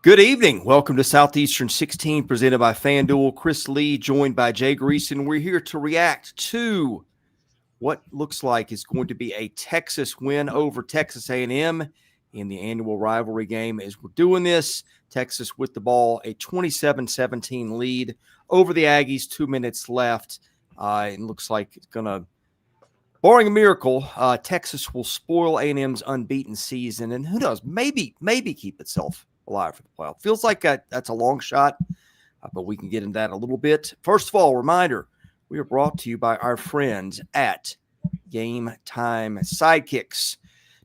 Good evening. Welcome to Southeastern 16, presented by FanDuel. Chris Lee, joined by Jay Greeson. We're here to react to what looks like is going to be a Texas win over Texas A&M in the annual rivalry game. As we're doing this, Texas with the ball, a 27-17 lead over the Aggies, 2 minutes left. It looks like it's going to, barring a miracle, Texas will spoil A&M's unbeaten season, and who knows, maybe keep itself alive for the playoff. Feels like that's a long shot, but we can get into that a little bit. First of all, reminder, we are brought to you by our friends at GameTime Sidekicks.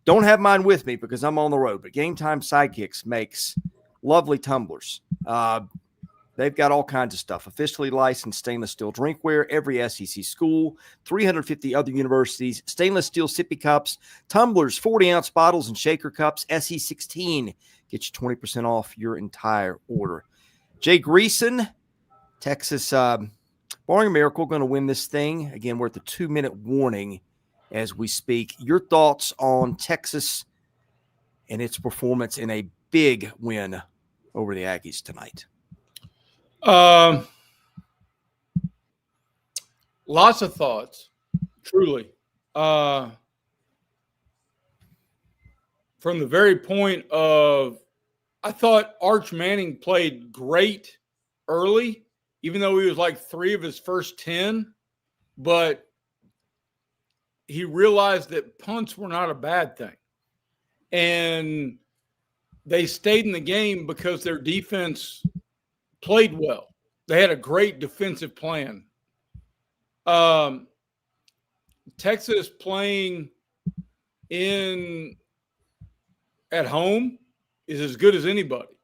Don't have mine with me because I'm on the road, but GameTime Sidekicks makes lovely tumblers. They've got all kinds of stuff. Officially licensed stainless steel drinkware, every SEC school, 350 other universities, stainless steel sippy cups, tumblers, 40-ounce bottles, and shaker cups. SE16 gets you 20% off your entire order. Jay Greeson, Texas, barring a miracle, going to win this thing. Again, we're at the 2-minute warning as we speak. Your thoughts on Texas and its performance in a big win over the Aggies tonight? Lots of thoughts, truly. From the very point of, I thought Arch Manning played great early, even though he was like 3 of his first 10, but he realized that punts were not a bad thing. And they stayed in the game because their defense played well. They had a great defensive plan. Texas playing at home is as good as anybody.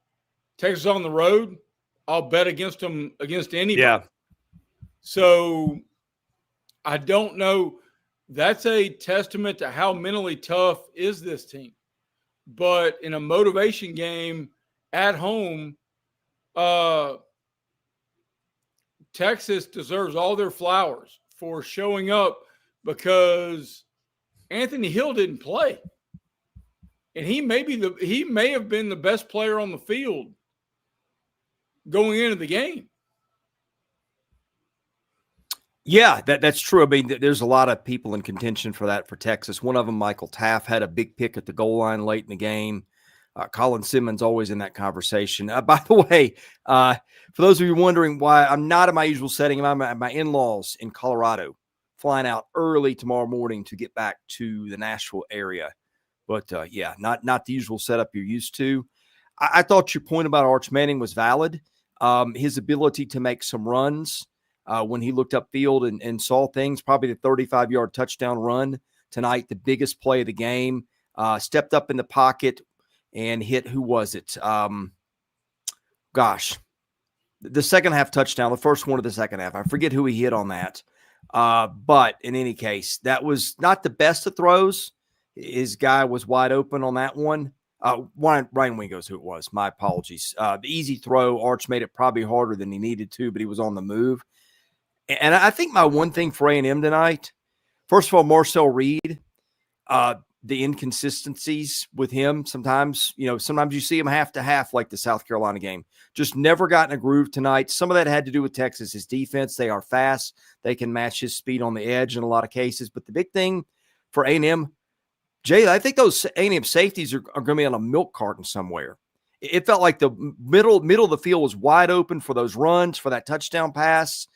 Texas on the road, I'll bet against them against anybody. Yeah. So I don't know. That's a testament to how mentally tough is this team. But in a motivation game at home, Texas deserves all their flowers for showing up, because Anthony Hill didn't play. And he may have been the best player on the field going into the game. Yeah, that's true. I mean, there's a lot of people in contention for that for Texas. One of them, Michael Taft, had a big pick at the goal line late in the game. Colin Simmons always in that conversation. By the way, for those of you wondering why I'm not in my usual setting, I'm at my in-laws in Colorado, flying out early tomorrow morning to get back to the Nashville area. But, yeah, not the usual setup you're used to. I thought your point about Arch Manning was valid. His ability to make some runs when he looked upfield and saw things, probably the 35-yard touchdown run tonight, the biggest play of the game, stepped up in the pocket and hit, who was it? The second half touchdown, the first one of the second half. I forget who he hit on that. But in any case, that was not the best of throws. His guy was wide open on that one. Ryan Wingo's who it was. My apologies. The easy throw, Arch made it probably harder than he needed to, but he was on the move. And I think my one thing for A&M tonight, first of all, Marcel Reed, the inconsistencies with him sometimes you see him half to half, like the South Carolina game. Just never got in a groove tonight. Some of that had to do with Texas, his defense. They are fast. They can match his speed on the edge in a lot of cases. But the big thing for A&M, Jay, I think those A&M safeties are going to be on a milk carton somewhere. It felt like the middle of the field was wide open for those runs, for that touchdown pass.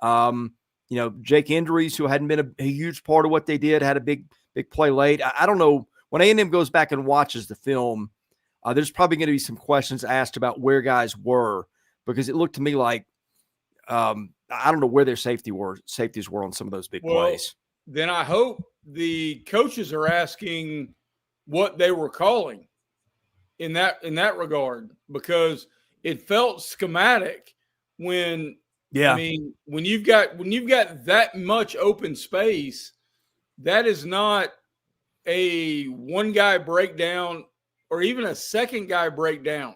Jake Indries, who hadn't been a huge part of what they did, had a big play late. I don't know. When A&M goes back and watches the film, there's probably going to be some questions asked about where guys were, because it looked to me like I don't know where their safeties were on some of those big plays. Then I hope the coaches are asking what they were calling in that regard, because it felt schematic when I mean, when you've got that much open space, that is not a one guy breakdown or even a second guy breakdown.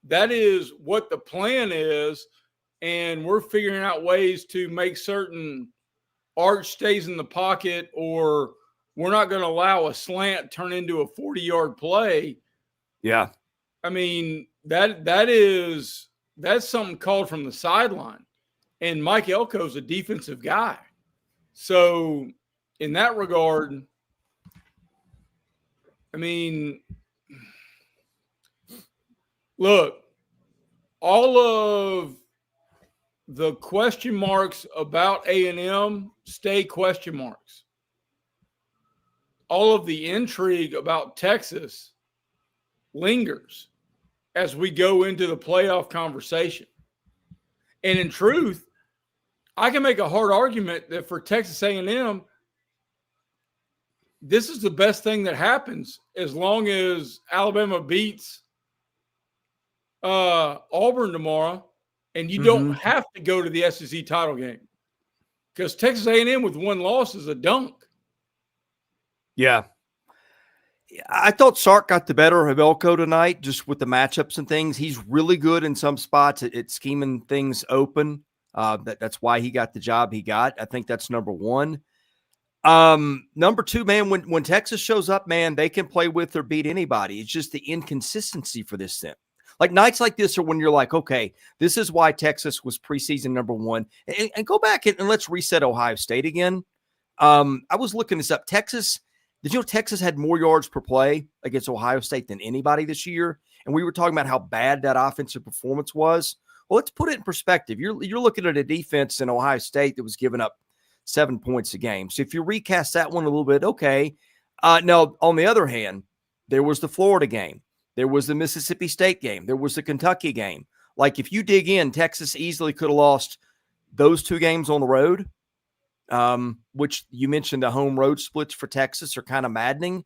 That is what the plan is, and we're figuring out ways to make certain Arch stays in the pocket, or we're not going to allow a slant turn into a 40-yard play. Yeah. I mean, that's something called from the sideline. And Mike Elko's a defensive guy. So in that regard, I mean, look, all of the question marks about A&M stay question marks. All of the intrigue about Texas lingers as we go into the playoff conversation. And in truth, I can make a hard argument that for Texas A&M, this is the best thing that happens as long as Alabama beats Auburn tomorrow, and you don't have to go to the SEC title game, because Texas A&M with one loss is a dunk. Yeah. I thought Sark got the better of Elko tonight, just with the matchups and things. He's really good in some spots at scheming things open. That's why he got the job he got. I think that's number one. Number two, man, when Texas shows up, man, they can play with or beat anybody. It's just the inconsistency for this thing. Like nights like this are when you're like, okay, this is why Texas was preseason number one. And go back and let's reset Ohio State again. I was looking this up. Texas, did you know Texas had more yards per play against Ohio State than anybody this year? And we were talking about how bad that offensive performance was. Well, let's put it in perspective. You're looking at a defense in Ohio State that was giving up 7 points a game. So if you recast that one a little bit, okay. Now, on the other hand, there was the Florida game. There was the Mississippi State game. There was the Kentucky game. Like if you dig in, Texas easily could have lost those two games on the road, which you mentioned the home road splits for Texas are kind of maddening.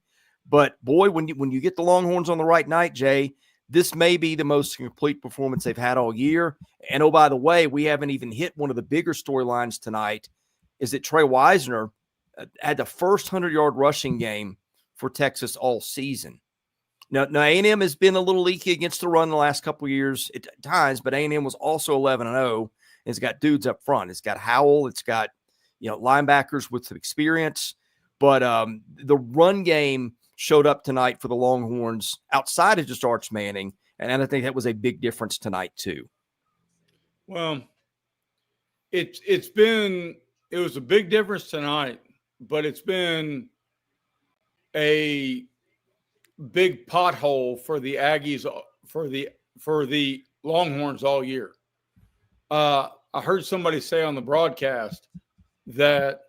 But boy, when you get the Longhorns on the right night, Jay, this may be the most complete performance they've had all year. And oh, by the way, we haven't even hit one of the bigger storylines tonight, is that Trey Wisner had the first 100-yard rushing game for Texas all season. Now A&M has been a little leaky against the run the last couple of years at times, but A&M was also 11-0. It's got dudes up front. It's got Howell. It's got linebackers with some experience. But the run game showed up tonight for the Longhorns outside of just Arch Manning, and I think that was a big difference tonight too. Well, it was a big difference tonight, but it's been a big pothole for the Aggies, for the Longhorns all year. I heard somebody say on the broadcast that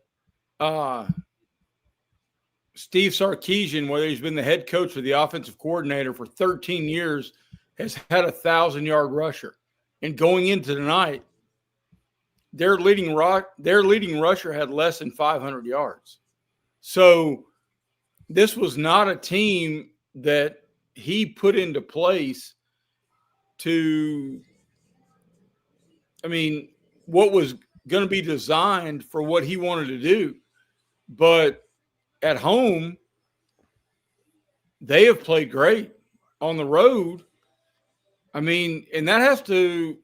Steve Sarkisian, whether he's been the head coach or the offensive coordinator for 13 years, has had a 1,000-yard rusher. And going into tonight, their leading rusher had less than 500 yards. So this was not a team that he put into place what was going to be designed for what he wanted to do. But at home, they have played great. On the road, and that has to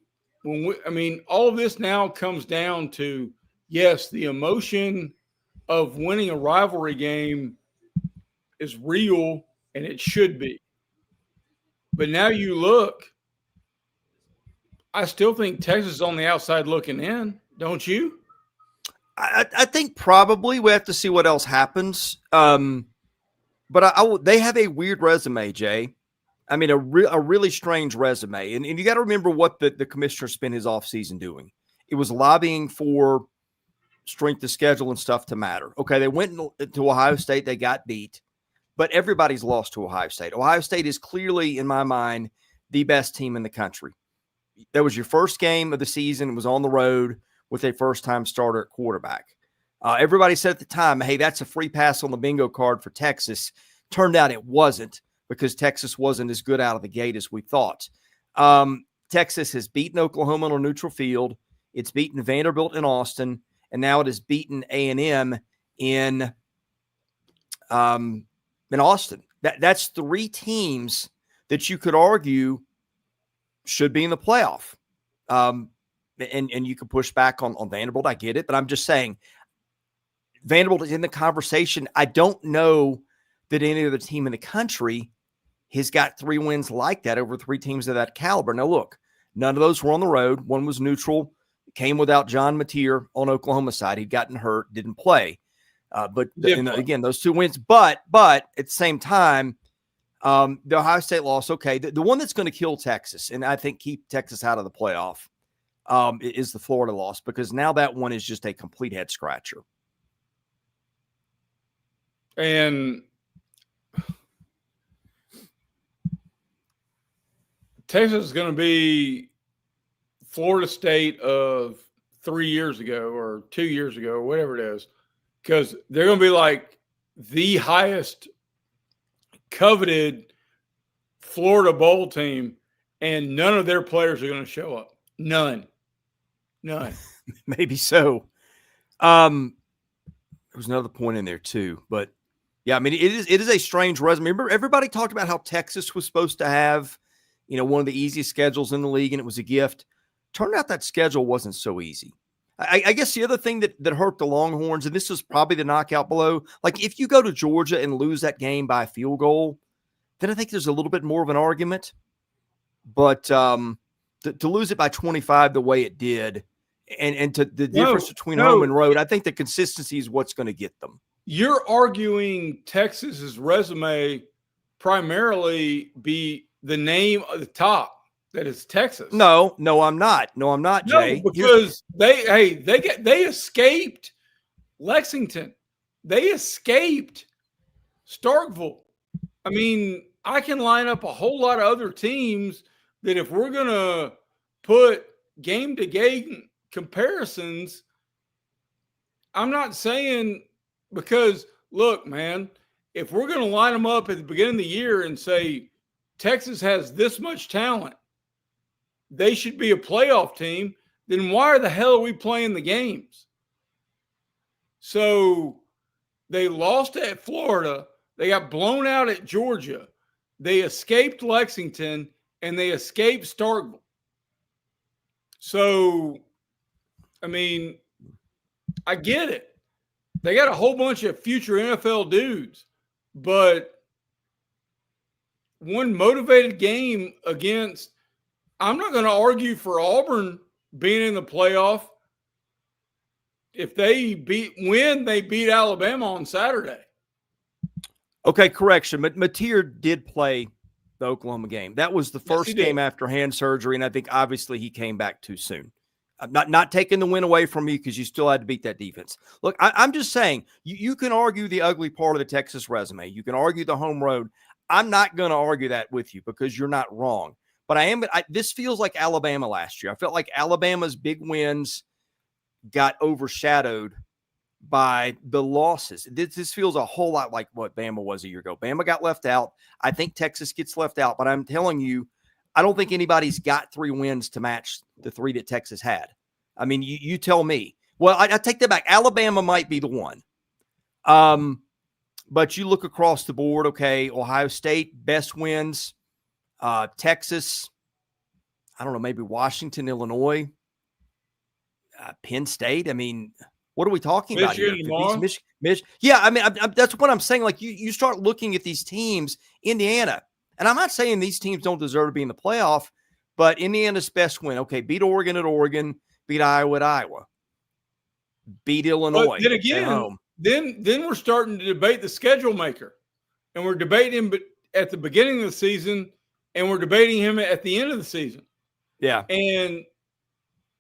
all of this now comes down to, yes, the emotion of winning a rivalry game is real, and it should be. But now you look, I still think Texas is on the outside looking in, don't you? I think probably we have to see what else happens. But they have a weird resume, Jay. A really strange resume. And you got to remember what the commissioner spent his offseason doing. It was lobbying for strength of schedule and stuff to matter. Okay, they went to Ohio State. They got beat. But everybody's lost to Ohio State. Ohio State is clearly, in my mind, the best team in the country. That was your first game of the season. It was on the road with a first-time starter at quarterback. Everybody said at the time, hey, that's a free pass on the bingo card for Texas. Turned out it wasn't, because Texas wasn't as good out of the gate as we thought. Texas has beaten Oklahoma on a neutral field. It's beaten Vanderbilt in Austin, and now it has beaten A&M in Austin. That's three teams that you could argue should be in the playoff. And you can push back on Vanderbilt. I get it, but I'm just saying Vanderbilt is in the conversation. I don't know that any other team in the country he's got 3 wins like that over 3 teams of that caliber. Now, look, none of those were on the road. One was neutral, came without John Mateer on Oklahoma side. He'd gotten hurt, didn't play. Again, those 2 wins. But at the same time, the Ohio State loss, okay, the one that's going to kill Texas, and I think keep Texas out of the playoff, is the Florida loss, because now that one is just a complete head scratcher. And Texas is going to be Florida State of 3 years ago or 2 years ago, or whatever it is, because they're going to be like the highest coveted Florida Bowl team, and none of their players are going to show up. None. Maybe so. There was another point in there too, but yeah, I mean, it is a strange resume. Remember, everybody talked about how Texas was supposed to have, one of the easiest schedules in the league, and it was a gift. Turned out that schedule wasn't so easy. I guess the other thing that hurt the Longhorns, and this was probably the knockout blow, like if you go to Georgia and lose that game by a field goal, then I think there's a little bit more of an argument. But to lose it by 25 the way it did, and to the difference between home and road, I think the consistency is what's going to get them. You're arguing Texas's resume primarily be the name of the top, that is Texas. No, I'm not. Jay. No, because they escaped Lexington. They escaped Starkville. I mean, I can line up a whole lot of other teams that if we're going to put game-to-game comparisons, I'm not saying, because, look, man, if we're going to line them up at the beginning of the year and say Texas has this much talent, they should be a playoff team, then why the hell are we playing the games? So they lost at Florida. They got blown out at Georgia. They escaped Lexington, and they escaped Starkville. So, I mean, I get it. They got a whole bunch of future NFL dudes, but one motivated game against, I'm not going to argue for Auburn being in the playoff. If they win, they beat Alabama on Saturday. Okay, correction. Mateer did play the Oklahoma game. That was the first game after hand surgery, and I think obviously he came back too soon. I'm not taking the win away from you, because you still had to beat that defense. Look, I'm just saying, you can argue the ugly part of the Texas resume. You can argue the home road. I'm not going to argue that with you, because you're not wrong. But this feels like Alabama last year. I felt like Alabama's big wins got overshadowed by the losses. This feels a whole lot like what Bama was a year ago. Bama got left out. I think Texas gets left out, but I'm telling you, I don't think anybody's got 3 wins to match the 3 that Texas had. I mean, you tell me. Well, I take that back. Alabama might be the one. But you look across the board, okay, Ohio State, best wins. Texas, I don't know, maybe Washington, Illinois, Penn State. I mean, what are we talking about here? Yeah, I mean, that's what I'm saying. Like, you start looking at these teams, Indiana, and I'm not saying these teams don't deserve to be in the playoff, but Indiana's best win, okay, beat Oregon at Oregon, beat Iowa at Iowa, beat Illinois then again, at home. Then we're starting to debate the schedule maker, and we're debating him at the beginning of the season, and we're debating him at the end of the season. Yeah. And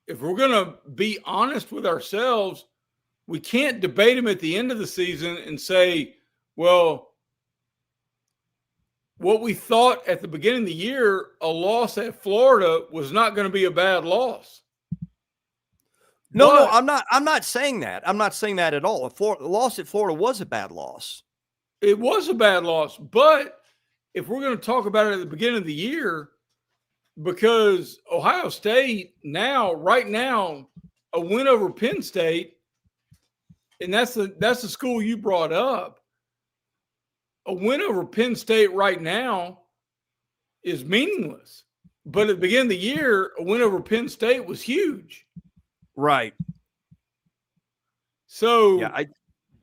if we're going to be honest with ourselves, we can't debate him at the end of the season and say, well, what we thought at the beginning of the year, a loss at Florida was not going to be a bad loss. No, I'm not saying that. I'm not saying that at all. The loss at Florida was a bad loss. It was a bad loss, but if we're going to talk about it at the beginning of the year, because Ohio State right now, a win over Penn State, and that's the school you brought up. A win over Penn State right now is meaningless. But at the beginning of the year, a win over Penn State was huge. Right. So yeah,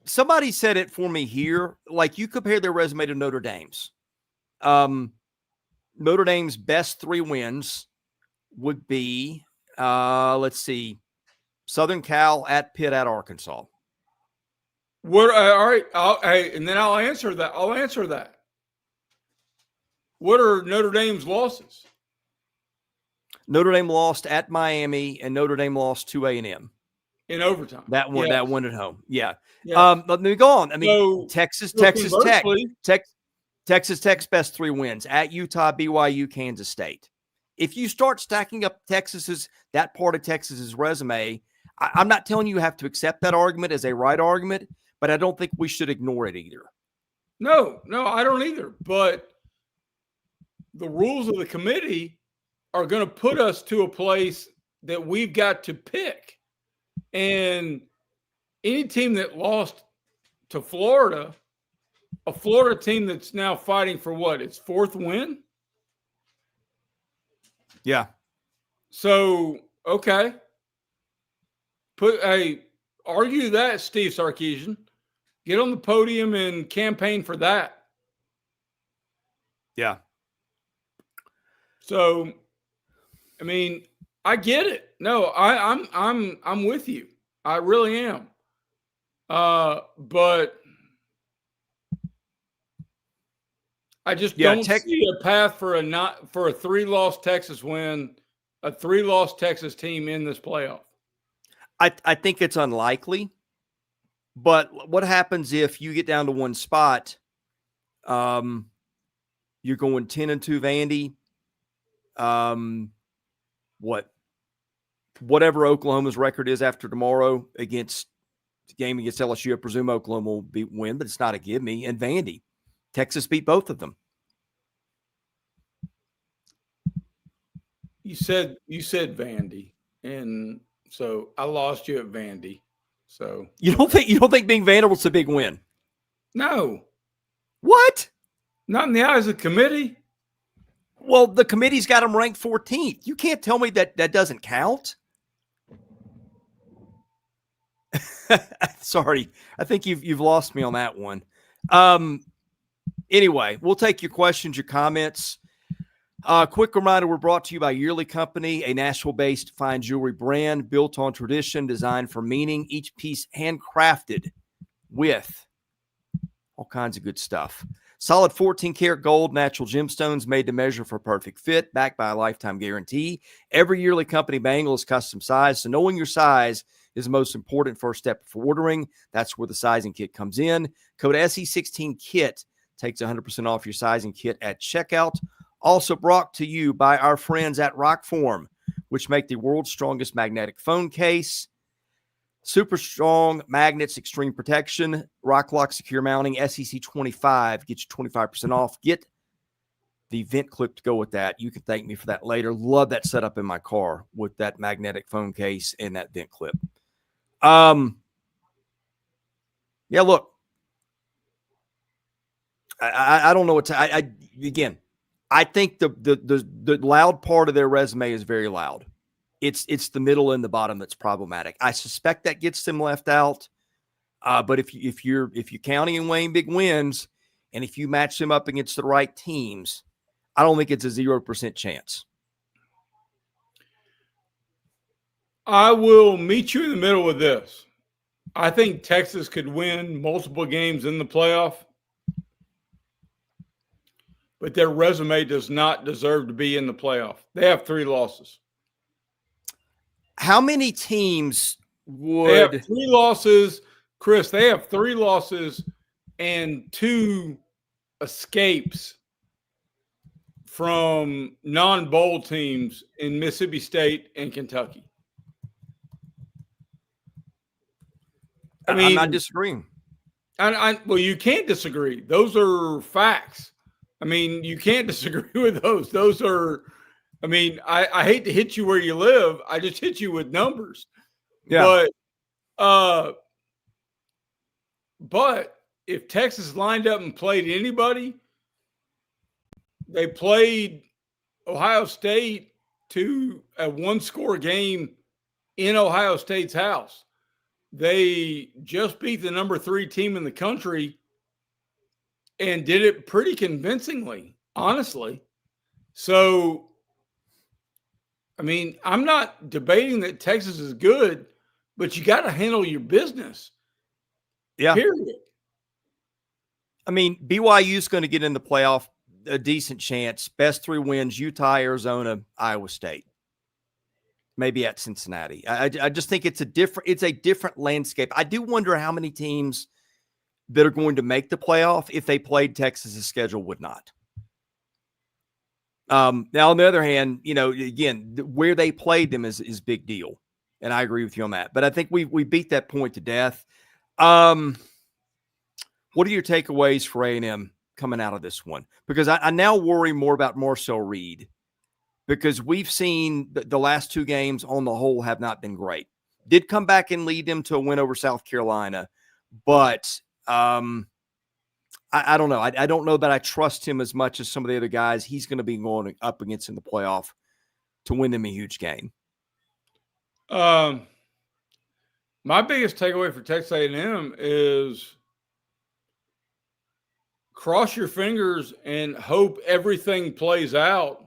somebody said it for me here. Like, you compare their resume to Notre Dame's. Notre Dame's best 3 wins would be, let's see, Southern Cal, at Pitt, at Arkansas. What? All right. And then I'll answer that. What are Notre Dame's losses? Notre Dame lost at Miami, and Notre Dame lost to A&M in overtime. That one at home. Yeah. Yes. Let me go on. I mean, So, Texas Tech's best 3 wins at Utah, BYU, Kansas State. If you start stacking up that part of Texas's resume, I'm not telling you have to accept that argument as a right argument, but I don't think we should ignore it either. No, I don't either. But the rules of the committee are going to put us to a place that we've got to pick. And any team that lost to Florida, a Florida team that's now fighting for what? Its 4th win? Yeah. So, okay. Argue that, Steve Sarkisian. Get on the podium and campaign for that. Yeah. So, I mean, I get it. No, I'm with you. I really am. But I just don't see a path for a 3-loss Texas win, a 3-loss Texas team in this playoff. I think it's unlikely. But what happens if you get down to one spot? You're going 10-2 Vandy. Whatever Oklahoma's record is after tomorrow against the game against LSU, I presume Oklahoma will win, but it's not a give me. And Vandy, Texas beat both of them. You said Vandy, and so I lost you at Vandy. So you don't think being Vanderbilt's a big win? No. What? Not in the eyes of the committee. Well, the committee's got them ranked 14th. You can't tell me that doesn't count. Sorry, I think you've lost me on that one. Anyway, we'll take your questions, your comments. Quick reminder, we're brought to you by Yearly Company, a Nashville-based fine jewelry brand built on tradition, designed for meaning, each piece handcrafted with all kinds of good stuff. Solid 14-karat gold, natural gemstones made to measure for perfect fit, backed by a lifetime guarantee. Every Yearly Company bangle is custom sized, so knowing your size is the most important first step for ordering. That's where the sizing kit comes in. Code SE16KIT takes 100% off your sizing kit at checkout. Also brought to you by our friends at ROKFORM, which make the world's strongest magnetic phone case. Super strong magnets, extreme protection, Rock Lock secure mounting, SEC 25. Get you 25% off. Get the vent clip to go with that. You can thank me for that later. Love that setup in my car with that magnetic phone case and that vent clip. Yeah, look, I don't know what to, again, I think the loud part of their resume is very loud. It's the middle and the bottom that's problematic. I suspect that gets them left out. But if you're counting and weighing big wins, and if you match them up against the right teams, I don't think it's a 0% chance. I will meet you in the middle with this. I think Texas could win multiple games in the playoff, but their resume does not deserve to be in the playoff. They have 3 losses. How many teams would... They have 3 losses. Chris, they have 3 losses and 2 escapes from non-bowl teams in Mississippi State and Kentucky. I mean, I'm not disagreeing. Well, you can't disagree. Those are facts. I mean, you can't disagree with those. Those are, I mean, I hate to hit you where you live. I just hit you with numbers. Yeah. But if Texas lined up and played anybody, they played Ohio State to a 1-score game in Ohio State's house. They just beat the number 3 team in the country and did it pretty convincingly, honestly. So, I mean, I'm not debating that Texas is good, but you got to handle your business. Yeah. Period. I mean, BYU is going to get in the playoff, a decent chance. Best 3 wins: Utah, Arizona, Iowa State. Maybe at Cincinnati. I just think it's a different landscape. I do wonder how many teams that are going to make the playoff if they played Texas's schedule would not. Now, on the other hand, again, where they played them is big deal, and I agree with you on that. But I think we beat that point to death. What are your takeaways for A&M coming out of this one? Because I now worry more about Marcel Reed, because we've seen the last 2 games on the whole have not been great. Did come back and lead them to a win over South Carolina, but I don't know. I don't know that I trust him as much as some of the other guys he's going to be going up against in the playoff to win them a huge game. My biggest takeaway for Texas A&M is cross your fingers and hope everything plays out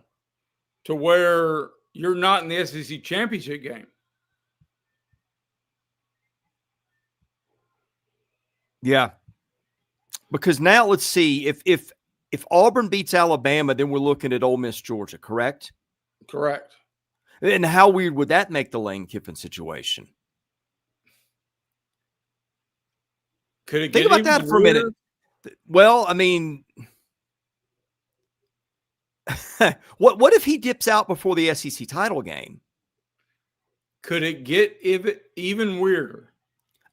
to where you're not in the SEC championship game. Yeah. Because now let's see, if Auburn beats Alabama, then we're looking at Ole Miss, Georgia, correct? Correct. And how weird would that make the Lane Kiffin situation? Could it think get about that for weirder? a minute? Well, I mean, what if he dips out before the SEC title game? Could it get even weirder?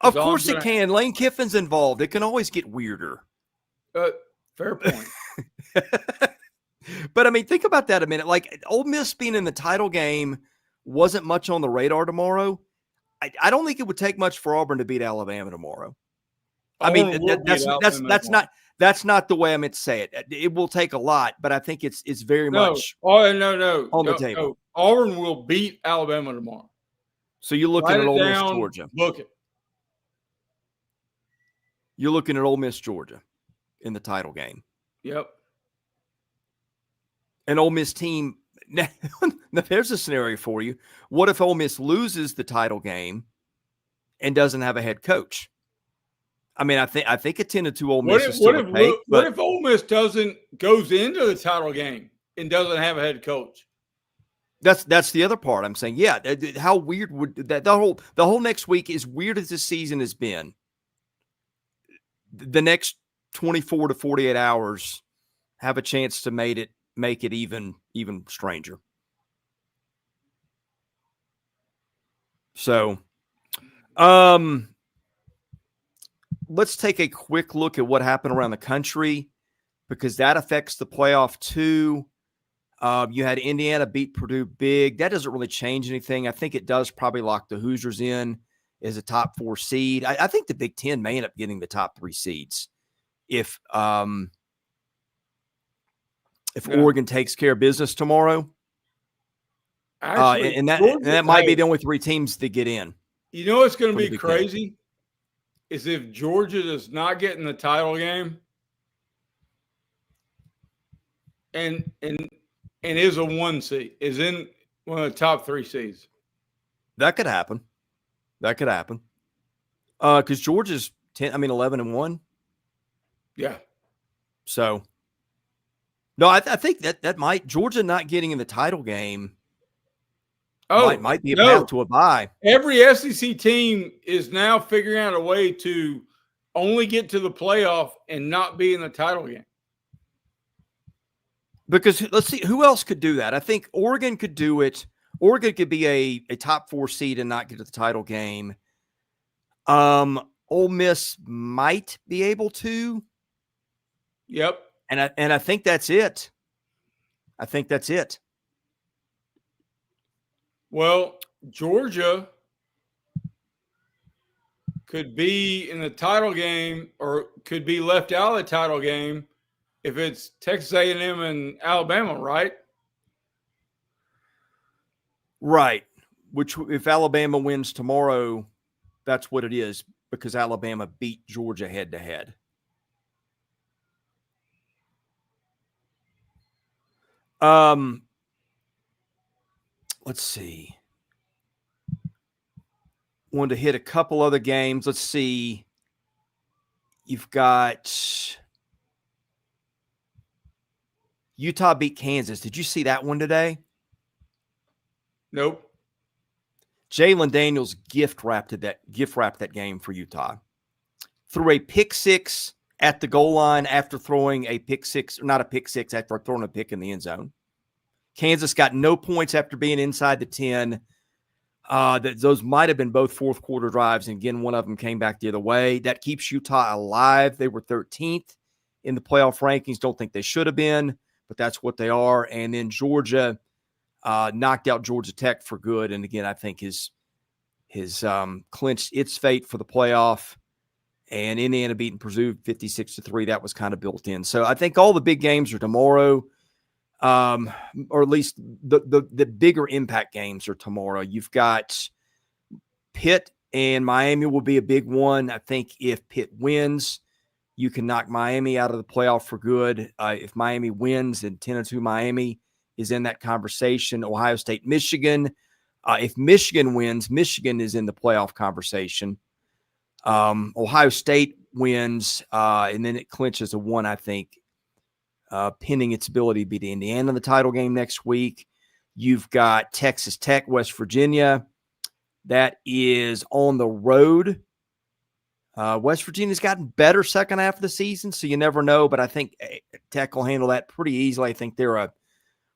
Of course it can. Lane Kiffin's involved. It can always get weirder. Fair point. But I mean, think about that a minute. Like, Ole Miss being in the title game wasn't much on the radar tomorrow. I don't think it would take much for Auburn to beat Alabama tomorrow. I mean, that's not the way I meant to say it. It will take a lot, but I think it's very much on the table. No. Auburn will beat Alabama tomorrow. So you're looking at Ole Miss, Georgia. Book it. You're looking at Ole Miss, Georgia in the title game. Yep. An Ole Miss team. Now, there's a scenario for you. What if Ole Miss loses the title game and doesn't have a head coach? I mean, I think a 10-2 Ole Miss is still a take. What if Ole Miss goes into the title game and doesn't have a head coach? That's the other part. I'm saying, yeah. How weird would that? The whole next week, as weird as this season has been, the next 24 to 48 hours have a chance to make it even stranger. So, let's take a quick look at what happened around the country, because that affects the playoff too. You had Indiana beat Purdue big. That doesn't really change anything. I think it does probably lock the Hoosiers in as a top 4 seed. I think the Big Ten may end up getting the top 3 seeds if Oregon takes care of business tomorrow. Actually, and that might be the only 3 teams that get in. You know what's going to be crazy is if Georgia does not get in the title game and is a 1 seed, is in one of the top 3 seeds. That could happen. Because Georgia's 11-1. Yeah. So, no, I think that might, Georgia not getting in the title game might be a path to a bye. Every SEC team is now figuring out a way to only get to the playoff and not be in the title game. Because let's see, who else could do that? I think Oregon could do it. Oregon could be a top 4 seed and not get to the title game. Ole Miss might be able to. Yep. And I think that's it. Well, Georgia could be in the title game or could be left out of the title game if it's Texas A&M and Alabama, right? Right. Which, if Alabama wins tomorrow, that's what it is, because Alabama beat Georgia head-to-head. Let's see. Wanted to hit a couple other games. Let's see. You've got Utah beat Kansas. Did you see that one today? Nope. Jalen Daniels gift wrapped that game for Utah. Threw a pick six at the goal line after throwing a pick six, not a pick six, after throwing a pick in the end zone. Kansas got no points after being inside the 10. Those might have been both fourth quarter drives, and again, one of them came back the other way. That keeps Utah alive. They were 13th in the playoff rankings. Don't think they should have been, but that's what they are. And then Georgia knocked out Georgia Tech for good, and again, I think his clinched its fate for the playoff. And Indiana beating Purdue 56-3. That was kind of built in. So I think all the big games are tomorrow. Or at least the bigger impact games are tomorrow. You've got Pitt and Miami will be a big one. I think if Pitt wins, you can knock Miami out of the playoff for good. If Miami wins, then 10-2 Miami is in that conversation. Ohio State, Michigan. If Michigan wins, Michigan is in the playoff conversation. Ohio State wins, and then it clinches a one, I think, pending its ability to beat Indiana in the title game next week. You've got Texas Tech, West Virginia. That is on the road. West Virginia's gotten better second half of the season, so you never know, but I think Tech will handle that pretty easily. I think they're a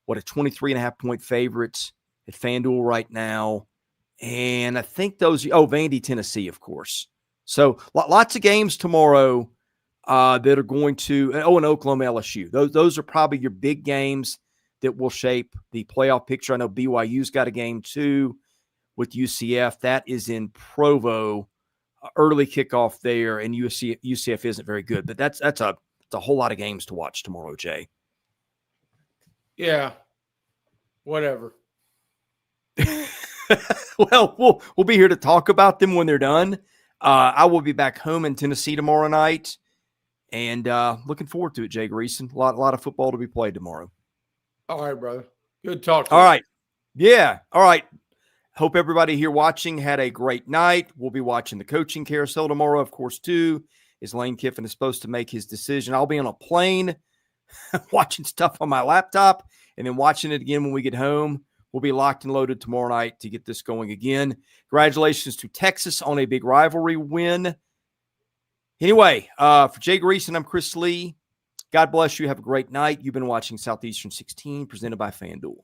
23.5-point favorites at FanDuel right now. And I think Vandy, Tennessee, of course. So lots of games tomorrow that are going to, and Oklahoma, LSU. Those are probably your big games that will shape the playoff picture. I know BYU's got a game too with UCF. That is in Provo, early kickoff there, and UCF isn't very good. But that's a whole lot of games to watch tomorrow, Jay. Yeah, whatever. Well, we'll be here to talk about them when they're done. I will be back home in Tennessee tomorrow night, and looking forward to it, Jay Greeson. A lot of football to be played tomorrow. All right, brother. Good talk. All right. Yeah. All right. Hope everybody here watching had a great night. We'll be watching the coaching carousel tomorrow, of course, too, as Lane Kiffin is supposed to make his decision. I'll be on a plane watching stuff on my laptop and then watching it again when we get home. We'll be locked and loaded tomorrow night to get this going again. Congratulations to Texas on a big rivalry win. Anyway, for Jay Greeson, I'm Chris Lee. God bless you. Have a great night. You've been watching Southeastern 16, presented by FanDuel.